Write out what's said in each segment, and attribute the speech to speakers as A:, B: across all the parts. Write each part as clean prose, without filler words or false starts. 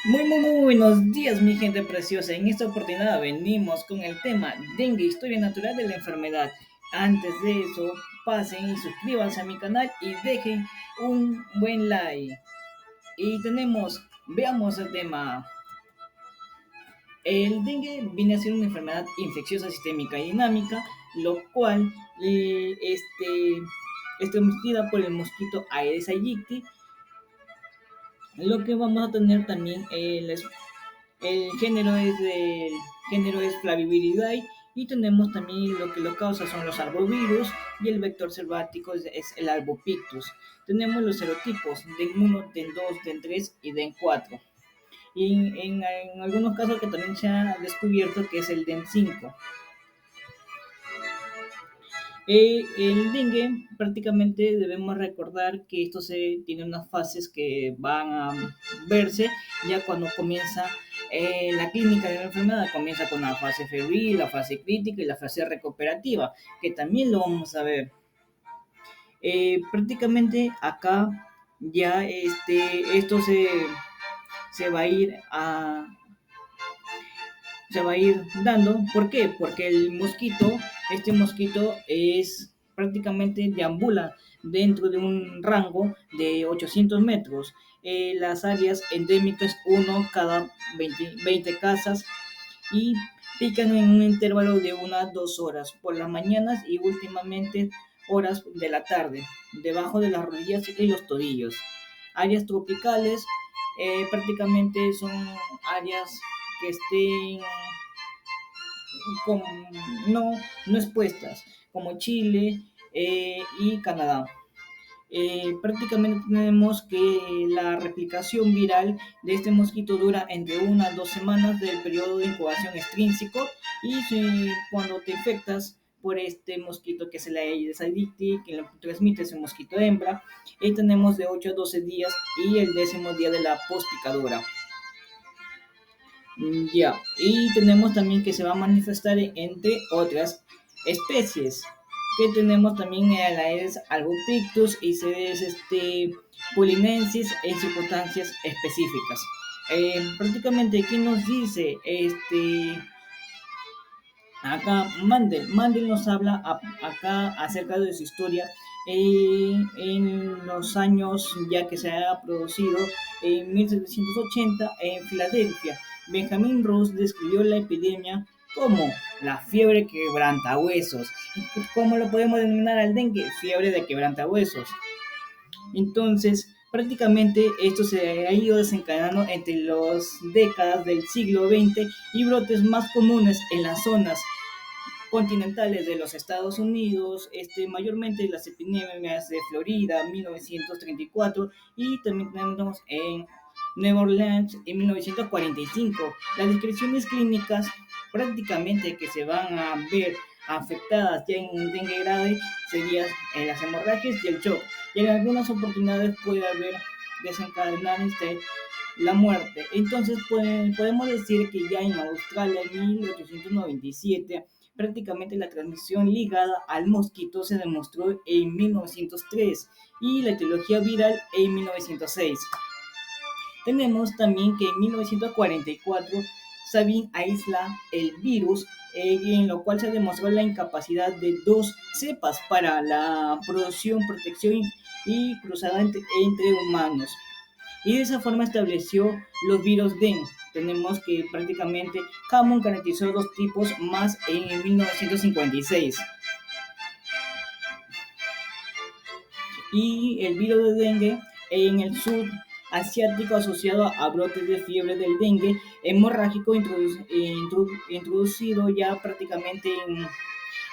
A: Muy buenos días, mi gente preciosa. En esta oportunidad venimos con el tema dengue, historia natural de la enfermedad. Antes de eso, pasen y suscríbanse a mi canal y dejen un buen like. Y veamos el tema. El dengue viene a ser una enfermedad infecciosa sistémica y dinámica, lo cual es transmitida por el mosquito Aedes aegypti. Lo que vamos a tener también el género es Flaviviridae y tenemos también lo que lo causa son los arbovirus y el vector selvático es el Albopictus. Tenemos los serotipos DEN1, DEN2, DEN3 y DEN4. Y en algunos casos que también se ha descubierto que es el DEN5. El dengue prácticamente debemos recordar que esto se tiene unas fases que van a verse ya cuando comienza la clínica de la enfermedad. Comienza con la fase febril, la fase crítica y la fase recuperativa, que también lo vamos a ver. Prácticamente acá ya esto se va a ir a, se va a ir dando. ¿Por qué? Porque este mosquito es prácticamente deambula dentro de un rango de 800 metros. Las áreas endémicas, uno cada 20 casas y pican en un intervalo de unas 2 horas por las mañanas y últimamente horas de la tarde, debajo de las rodillas y los tobillos. Áreas tropicales prácticamente son áreas que estén con, no, no expuestas, como Chile y Canadá. Prácticamente tenemos que la replicación viral de este mosquito dura entre 1 a 2 semanas del periodo de incubación extrínseco y cuando te infectas por este mosquito que es el Aedes aegypti, que lo transmite ese mosquito hembra, tenemos de 8 a 12 días y el 10.º día de la postpicadura. Ya, y tenemos también que se va a manifestar entre otras especies, que tenemos también el Aedes albopictus y Cedes pulinensis en circunstancias específicas. Prácticamente aquí nos dice acá Mandel nos habla acá acerca de su historia en los años ya que se ha producido en 1780 en Filadelfia. Benjamin Ross describió la epidemia como la fiebre quebrantahuesos. ¿Cómo lo podemos denominar al dengue? Fiebre de quebrantahuesos. Entonces, prácticamente esto se ha ido desencadenando entre las décadas del siglo XX y brotes más comunes en las zonas continentales de los Estados Unidos, mayormente las epidemias de Florida, 1934, y también tenemos en Nueva Orleans en 1945. Las descripciones clínicas prácticamente que se van a ver afectadas ya en dengue grave serían las hemorragias y el shock. Y en algunas oportunidades puede haber desencadenar la muerte. Entonces podemos decir que ya en Australia en 1897 prácticamente la transmisión ligada al mosquito se demostró en 1903 y la etiología viral en 1906. Tenemos también que en 1944 Sabin aísla el virus, en lo cual se demostró la incapacidad de dos cepas para la producción, protección y cruzada entre humanos. Y de esa forma estableció los virus DEN. Tenemos que prácticamente Hammond caracterizó dos tipos más en 1956. Y el virus de dengue en el sur asiático asociado a brotes de fiebre del dengue hemorrágico introducido ya prácticamente en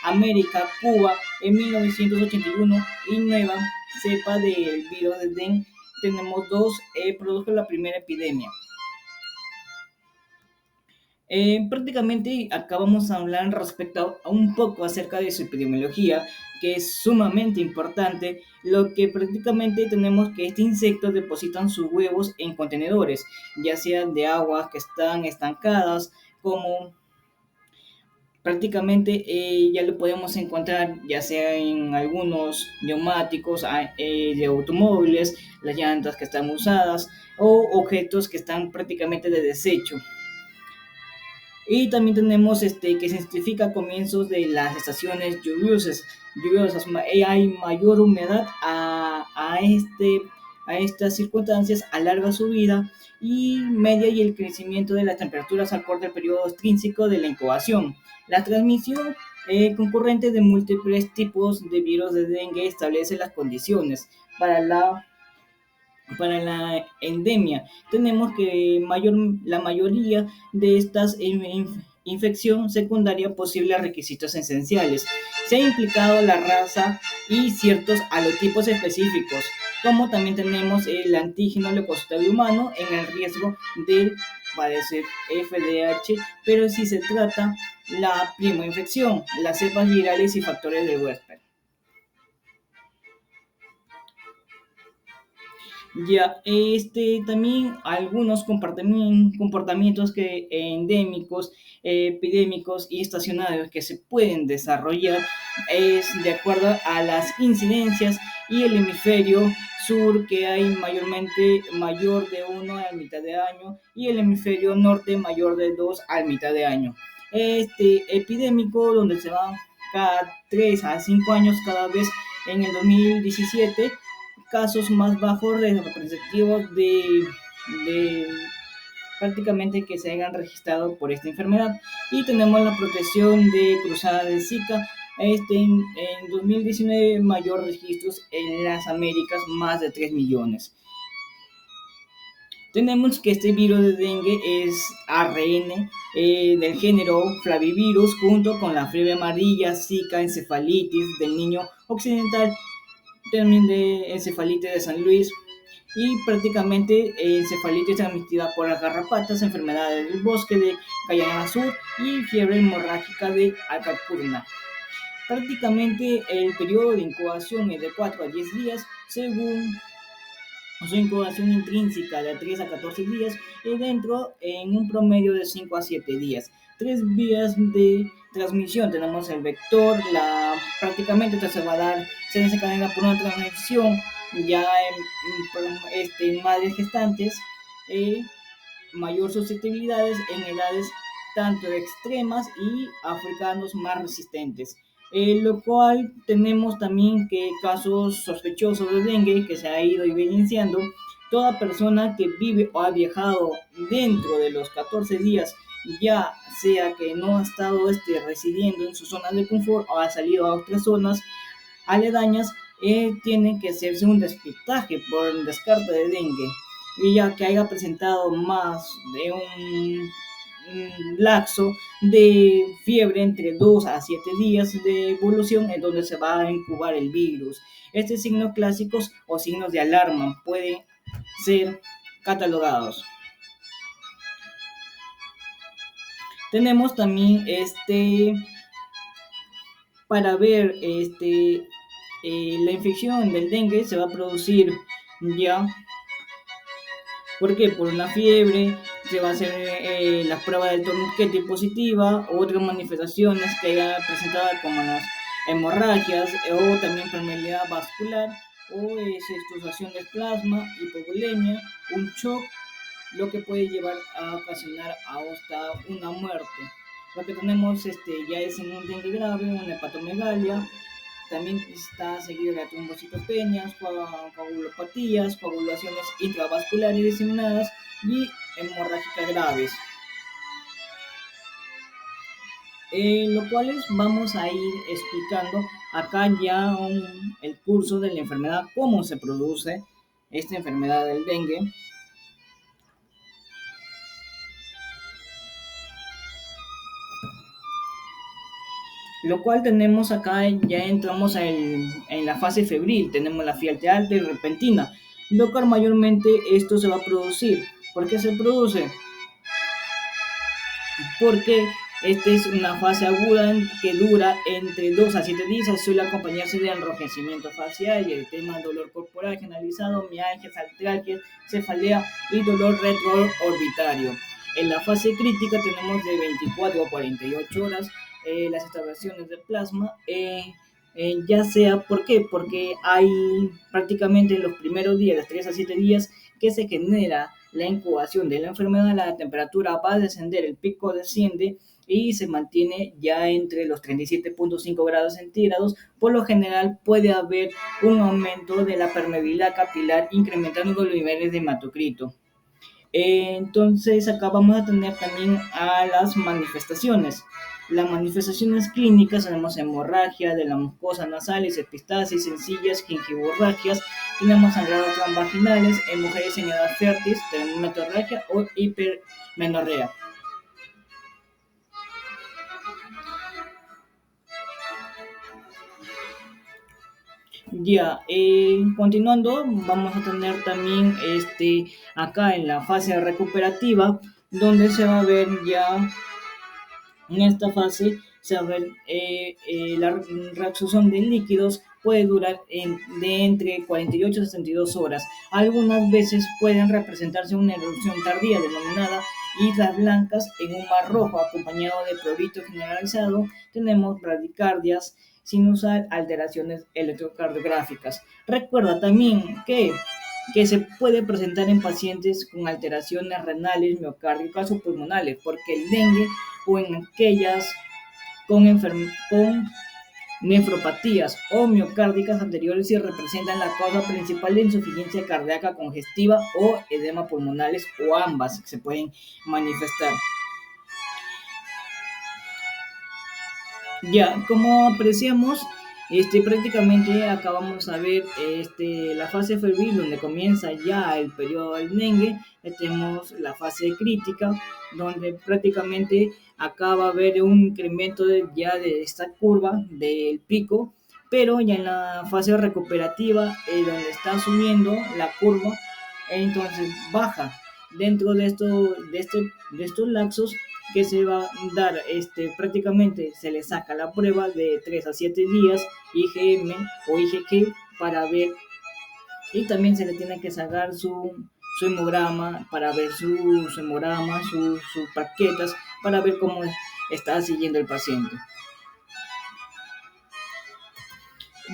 A: América, Cuba en 1981 y nueva cepa del virus de dengue. Tenemos dos, produjo la primera epidemia. Prácticamente acabamos de hablar respecto a un poco acerca de su epidemiología, que es sumamente importante, lo que prácticamente tenemos que este insecto depositan sus huevos en contenedores, ya sean de aguas que están estancadas, como prácticamente ya lo podemos encontrar ya sea en algunos neumáticos de automóviles, las llantas que están usadas o objetos que están prácticamente de desecho. Y también tenemos que se identifica comienzos de las estaciones lluviosas, hay mayor humedad a estas circunstancias, alarga su vida y media y el crecimiento de las temperaturas acorde al periodo extrínseco de la incubación. La transmisión concurrente de múltiples tipos de virus de dengue establece las condiciones para la endemia. Tenemos que la mayoría de estas infección secundaria posibles requisitos esenciales. Se ha implicado la raza y ciertos halotipos específicos, como también tenemos el antígeno leucocitario humano en el riesgo de padecer FDH, pero si se trata la prima infección, las cepas virales y factores de huésped. Ya, también algunos comportamientos endémicos, epidémicos y estacionarios que se pueden desarrollar es de acuerdo a las incidencias y el hemisferio sur que hay mayor de 1 a mitad de año y el hemisferio norte mayor de 2 a mitad de año. Epidémico donde se va cada 3 a 5 años cada vez en el 2017 casos más bajos representativos de prácticamente que se hayan registrado por esta enfermedad. Y tenemos la protección de cruzada de Zika. En 2019 mayor registros en las Américas, más de 3 millones. Tenemos que este virus de dengue es ARN del género Flavivirus junto con la fiebre amarilla, Zika, encefalitis del niño occidental, también de encefalitis de San Luis y prácticamente encefalitis transmitida por las garrapatas, enfermedades del bosque de Cayana Sur y fiebre hemorrágica de Alcapurna. Prácticamente el periodo de incubación es de 4 a 10 días, según su incubación intrínseca de 3 a 14 días y dentro en un promedio de 5 a 7 días. 3 vías de transmisión tenemos el vector, prácticamente se desencadena por una transmisión ya en madres gestantes, mayor susceptibilidades en edades tanto extremas y africanos más resistentes. Lo cual tenemos también que casos sospechosos de dengue que se ha ido evidenciando. Toda persona que vive o ha viajado dentro de los 14 días, ya sea que no ha estado residiendo en su zona de confort o ha salido a otras zonas aledañas, tiene que hacerse un despistaje por descarte de dengue. Y ya que haya presentado más de un lapso de fiebre entre 2 a 7 días de evolución en donde se va a incubar el virus. Estos signos clásicos o signos de alarma pueden ser catalogados. Tenemos también para ver la infección del dengue se va a producir ya. ¿Por qué? Por una fiebre, se va a hacer la prueba del torniquete positiva, otras manifestaciones que haya presentado como las hemorragias o también permeabilidad vascular o exudación de plasma, hipovolemia, un shock, lo que puede llevar a ocasionar hasta una muerte. Lo que tenemos ya es en un dengue grave, una hepatomegalia, también está seguido de trombocitopenias, coagulopatías, coagulaciones intravasculares diseminadas y hemorrágicas graves. Lo cual vamos a ir explicando acá ya el curso de la enfermedad, cómo se produce esta enfermedad del dengue. Lo cual tenemos acá, ya entramos en la fase febril, tenemos la fiebre alta y repentina, lo cual mayormente esto se va a producir. ¿Por qué se produce? Porque esta es una fase aguda que dura entre 2 a 7 días, suele acompañarse de enrojecimiento facial y el tema dolor corporal generalizado, mialgias, artralgias, cefalea y dolor retroorbitario. En la fase crítica tenemos de 24 a 48 horas las extravasaciones de plasma, ya sea, ¿por qué? Porque hay prácticamente en los primeros días, de 3 a 7 días, que se genera la incubación de la enfermedad, la temperatura va a descender, el pico desciende y se mantiene ya entre los 37.5 grados centígrados. Por lo general puede haber un aumento de la permeabilidad capilar incrementando los niveles de hematocrito. Entonces acá vamos a tener también a las manifestaciones. Las manifestaciones clínicas tenemos hemorragia de la mucosa nasales, epistasis, sencillas, gingivorragias, tenemos sangrados transvaginales, en mujeres en edad fértil, tenemos metorragia o hipermenorrea. Ya, continuando, vamos a tener también acá en la fase recuperativa, donde se va a ver ya en esta fase, se va a ver la reabsorción de líquidos puede durar de entre 48 a 62 horas. Algunas veces pueden representarse una erupción tardía denominada islas blancas en un mar rojo acompañado de prurito generalizado. Tenemos bradicardias sin usar alteraciones electrocardiográficas. Recuerda también que se puede presentar en pacientes con alteraciones renales, miocárdicas o pulmonares, porque el dengue o en aquellas con nefropatías o miocárdicas anteriores y representan la causa principal de insuficiencia cardíaca congestiva o edema pulmonares o ambas que se pueden manifestar. Ya, como apreciamos, prácticamente acabamos de ver la fase febril donde comienza ya el periodo del dengue. Tenemos la fase crítica donde prácticamente acaba de haber un incremento ya de esta curva del pico, pero ya en la fase recuperativa donde está subiendo la curva, entonces baja. Dentro de estos lapsos que se va a dar, prácticamente se le saca la prueba de 3 a 7 días IgM o IgG para ver, y también se le tiene que sacar su hemograma para ver su hemograma, sus plaquetas, para ver cómo está siguiendo el paciente.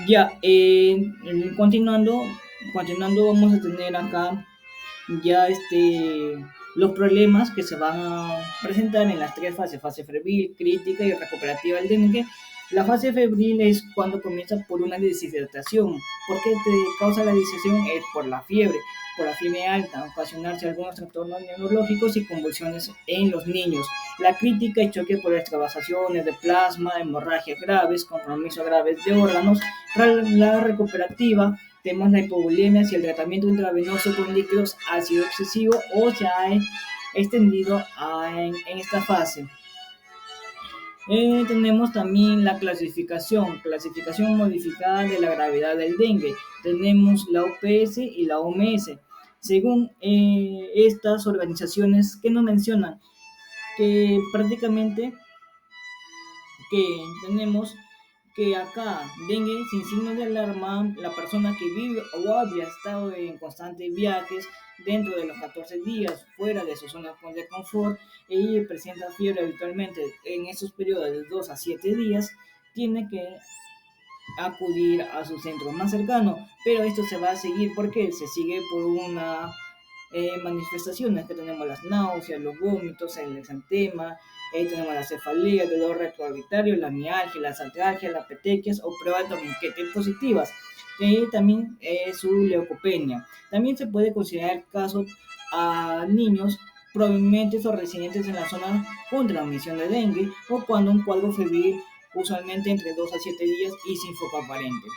A: Ya, continuando vamos a tener acá ya los problemas que se van a presentar en las tres fases, fase febril, crítica y recuperativa del dengue. La fase febril es cuando comienza por una deshidratación. ¿Por qué te causa la deshidratación? Es por la fiebre alta, ocasionarse algunos trastornos neurológicos y convulsiones en los niños. La crítica y choque por extravasaciones de plasma, hemorragias graves, compromiso graves de órganos. La recuperativa tenemos la hipovolemia si el tratamiento intravenoso con líquidos ha sido excesivo o se ha extendido en esta fase. Tenemos también la clasificación modificada de la gravedad del dengue. Tenemos la OPS y la OMS. Según estas organizaciones que nos mencionan, que prácticamente que tenemos que acá, dengue sin signos de alarma, la persona que vive o había estado en constantes viajes dentro de los 14 días fuera de su zona de confort y presenta fiebre habitualmente en esos periodos de 2 a 7 días, tiene que acudir a su centro más cercano, pero esto se va a seguir porque se sigue por una manifestaciones que tenemos las náuseas, los vómitos, el exantema, tenemos la cefalea, el dolor retroarbitrario, la mialgia, las artralgias, las petequias o pruebas de torniquete positivas. También su leucopenia. También se puede considerar casos a niños provenientes o residentes en la zona con transmisión de dengue o cuando un cuadro febril usualmente entre 2 a 7 días y sin foco aparente.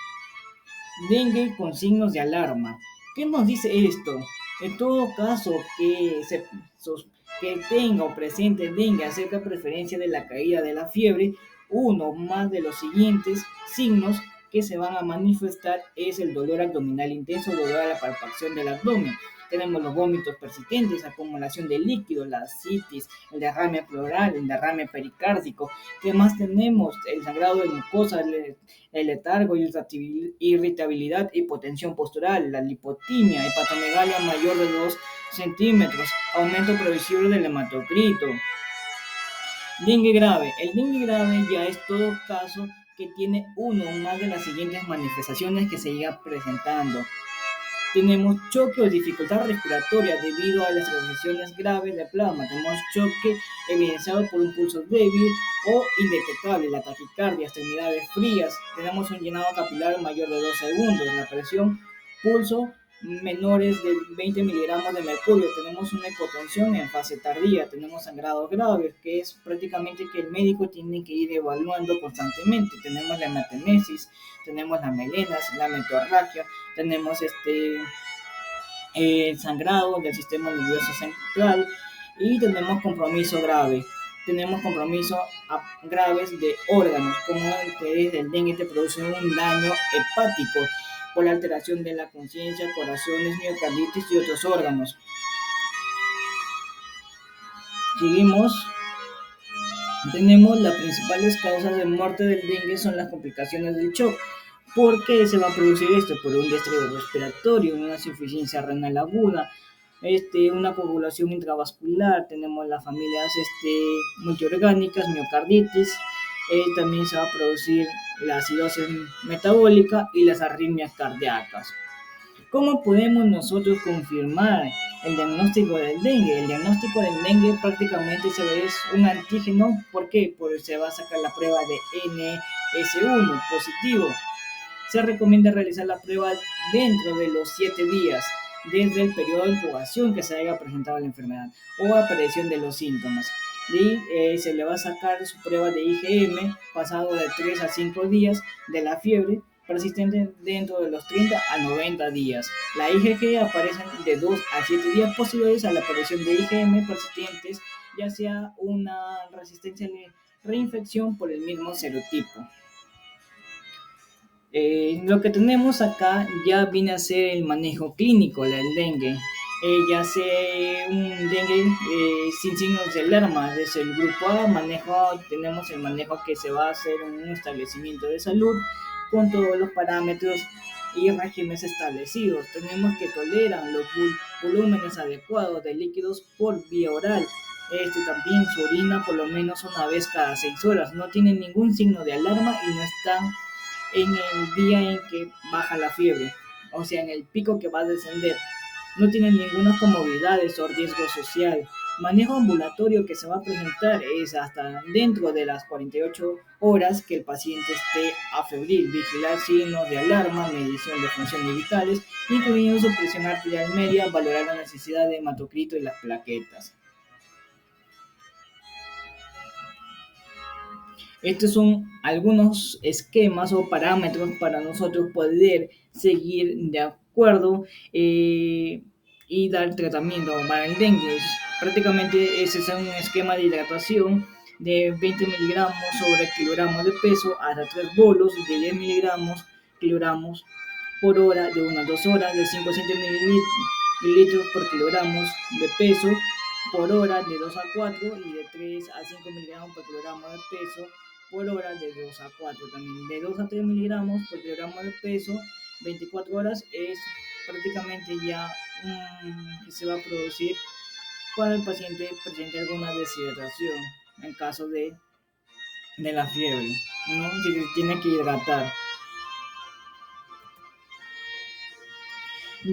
A: Dengue con signos de alarma. ¿Qué nos dice esto? En todo caso que tenga o presente dengue acerca preferencia de la caída de la fiebre, uno más de los siguientes signos que se van a manifestar es el dolor abdominal intenso, dolor a la palpación del abdomen. Tenemos los vómitos persistentes, acumulación de líquidos, la ascitis, el derrame pleural, el derrame pericárdico. ¿Qué más tenemos? El sangrado de mucosa, el letargo, irritabilidad, hipotensión postural, la lipotimia, hepatomegalia mayor de 2 centímetros, aumento previsible del hematocrito. Dengue grave. El dengue grave ya es todo caso que tiene uno o más de las siguientes manifestaciones que se llega presentando. Tenemos choque o dificultad respiratoria debido a las transmisiones graves de plasma. Tenemos choque evidenciado por un pulso débil o indetectable, la taquicardia, extremidades frías. Tenemos un llenado capilar mayor de 2 segundos, la presión, pulso menores de 20 miligramos de mercurio. Tenemos una hipotensión en fase tardía. Tenemos sangrados graves, que es prácticamente que el médico tiene que ir evaluando constantemente. Tenemos la hematemesis, tenemos las melenas, la metorragia, tenemos el sangrado del sistema nervioso central y tenemos compromiso grave. Tenemos compromiso graves de órganos, como el del dengue te produce un daño hepático por la alteración de la conciencia, corazones, miocarditis y otros órganos. Seguimos. Tenemos las principales causas de muerte del dengue son las complicaciones del shock. ¿Por qué se va a producir esto? Por un deterioro respiratorio, una insuficiencia renal aguda, una coagulación intravascular, tenemos las familias multiorgánicas, miocarditis, también se va a producir la acidosis metabólica y las arritmias cardíacas. ¿Cómo podemos nosotros confirmar el diagnóstico del dengue? El diagnóstico del dengue prácticamente es un antígeno. ¿Por qué? Porque se va a sacar la prueba de NS1 positivo. Se recomienda realizar la prueba dentro de los 7 días desde el periodo de incubación que se haya presentado la enfermedad o aparición de los síntomas. Y se le va a sacar su prueba de IgM pasado de 3 a 5 días de la fiebre persistente dentro de los 30 a 90 días. La IgG aparece de 2 a 7 días posteriores a la aparición de IgM persistentes, ya sea una resistencia a la reinfección por el mismo serotipo. Lo que tenemos acá ya viene a ser el manejo clínico del dengue. Ya sea un dengue sin signos de alarma. Desde el grupo A tenemos el manejo que se va a hacer en un establecimiento de salud con todos los parámetros y regímenes establecidos. Tenemos que toleran los volúmenes adecuados de líquidos por vía oral. También se orina por lo menos una vez cada 6 horas. No tienen ningún signo de alarma y no están en el día en que baja la fiebre, o sea, en el pico que va a descender. No tienen ninguna comorbilidad o riesgo social. Manejo ambulatorio que se va a presentar es hasta dentro de las 48 horas que el paciente esté afebril, vigilar signos de alarma, medición de funciones vitales, incluyendo su presión arterial media, valorar la necesidad de hematocrito y las plaquetas. Estos son algunos esquemas o parámetros para nosotros poder seguir de acuerdo y dar tratamiento para el dengue. Prácticamente ese es un esquema de hidratación de 20 miligramos sobre kilogramos de peso hasta 3 bolos de 10 miligramos kilogramos por hora de 1 a 2 horas, de 5 a 7 mililitros por kilogramos de peso por hora de 2 a 4 y de 3 a 5 miligramos por kilogramo de peso por hora de 2 a 4 también. De 2 a 3 miligramos por kilogramo de peso, 24 horas es prácticamente ya que se va a producir cuando el paciente presente alguna deshidratación en caso de la fiebre, ¿no? Se tiene que hidratar.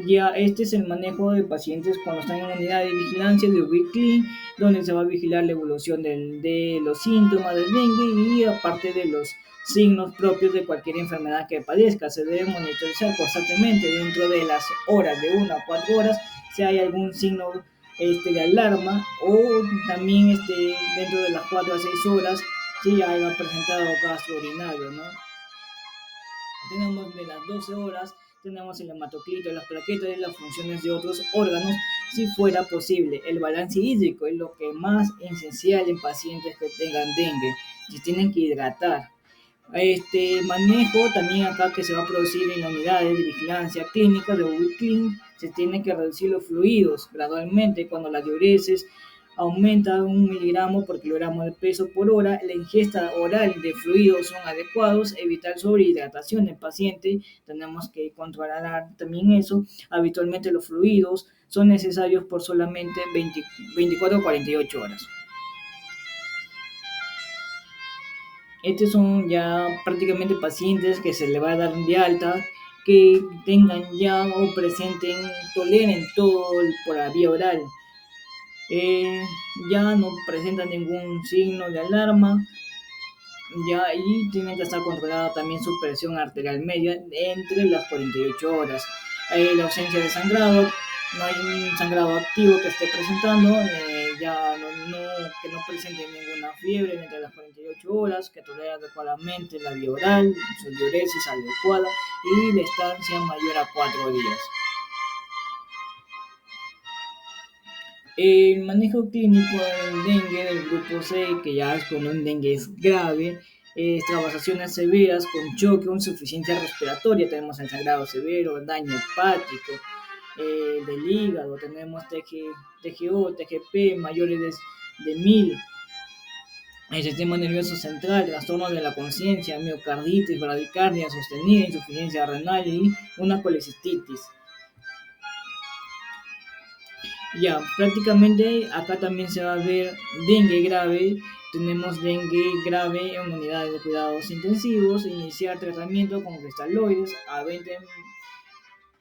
A: Ya este es el manejo de pacientes cuando están en unidad de vigilancia de UV-Clean, donde se va a vigilar la evolución de los síntomas del dengue y aparte de los signos propios de cualquier enfermedad que padezca. Se debe monitorizar constantemente dentro de las horas de 1 a 4 horas si hay algún signo de alarma o también dentro de las 4 a 6 horas si haya presentado gasto urinario, ¿no? Tenemos de las 12 horas, tenemos el hematocrito, las plaquetas y las funciones de otros órganos, si fuera posible. El balance hídrico es lo que más esencial en pacientes que tengan dengue, se tienen que hidratar. Manejo también acá que se va a producir en la unidad de vigilancia clínica de UV-Clean, se tienen que reducir los fluidos gradualmente cuando la diuresis aumenta 1 miligramo por kilogramo de peso por hora, la ingesta oral de fluidos son adecuados, evitar sobrehidratación del paciente, tenemos que controlar también eso, habitualmente los fluidos son necesarios por solamente 24 a 48 horas. Estos son ya prácticamente pacientes que se le va a dar de alta, que tengan ya o presenten, toleren todo por la vía oral. Eh, ya no presentan ningún signo de alarma, ya, y tienen que estar controlada también su presión arterial media entre las 48 horas. La ausencia de sangrado, no hay un sangrado activo que esté presentando, que no presente ninguna fiebre entre las 48 horas, que tolera adecuadamente la vía oral, su diuresis adecuada y la estancia mayor a 4 días. El manejo clínico del dengue del grupo C, que ya es cuando un dengue es grave, extravasaciones severas con choque o insuficiencia respiratoria, tenemos el sangrado severo, daño hepático del hígado, tenemos TGO, TGP mayores de 1000, el sistema nervioso central, trastorno de la conciencia, miocarditis, bradicardia sostenida, insuficiencia renal y una colecistitis. Ya, prácticamente acá también se va a ver dengue grave. Tenemos dengue grave en unidades de cuidados intensivos. Iniciar tratamiento con cristaloides a 20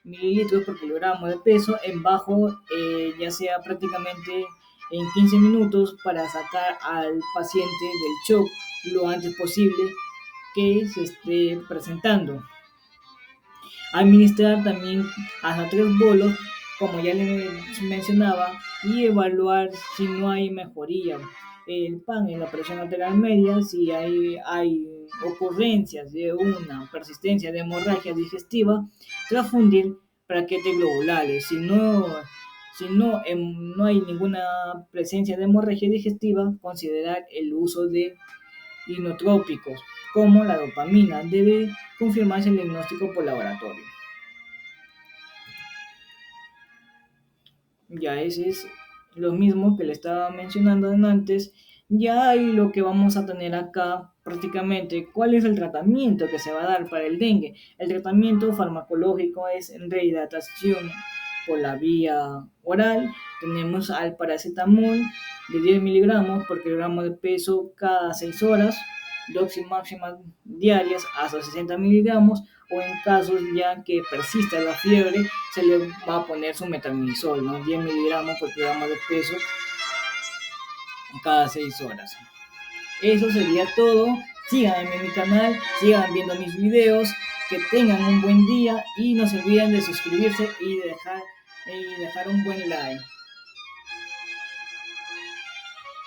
A: mililitros por kilogramo de peso en bajo, ya sea prácticamente en 15 minutos para sacar al paciente del shock lo antes posible que se esté presentando. Administrar también hasta 3 bolos, como ya les mencionaba, y evaluar si no hay mejoría. El PAN en la presión arterial media, si hay ocurrencias de una persistencia de hemorragia digestiva, transfundir plaquetes globulares. Si no hay ninguna presencia de hemorragia digestiva, considerar el uso de inotrópicos como la dopamina. Debe confirmarse el diagnóstico por laboratorio. Ya ese es lo mismo que le estaba mencionando antes. Ya hay lo que vamos a tener acá prácticamente. ¿Cuál es el tratamiento que se va a dar para el dengue? El tratamiento farmacológico es rehidratación por la vía oral. Tenemos al paracetamol de 10 miligramos por kilogramo de peso cada 6 horas, dosis máxima diarias hasta 60 miligramos, o en casos ya que persista la fiebre, se le va a poner su metamizol, ¿no? 10 miligramos por kilogramo de peso cada 6 horas. Eso sería todo. Síganme en mi canal, sigan viendo mis videos, que tengan un buen día y no se olviden de suscribirse y dejar un buen like.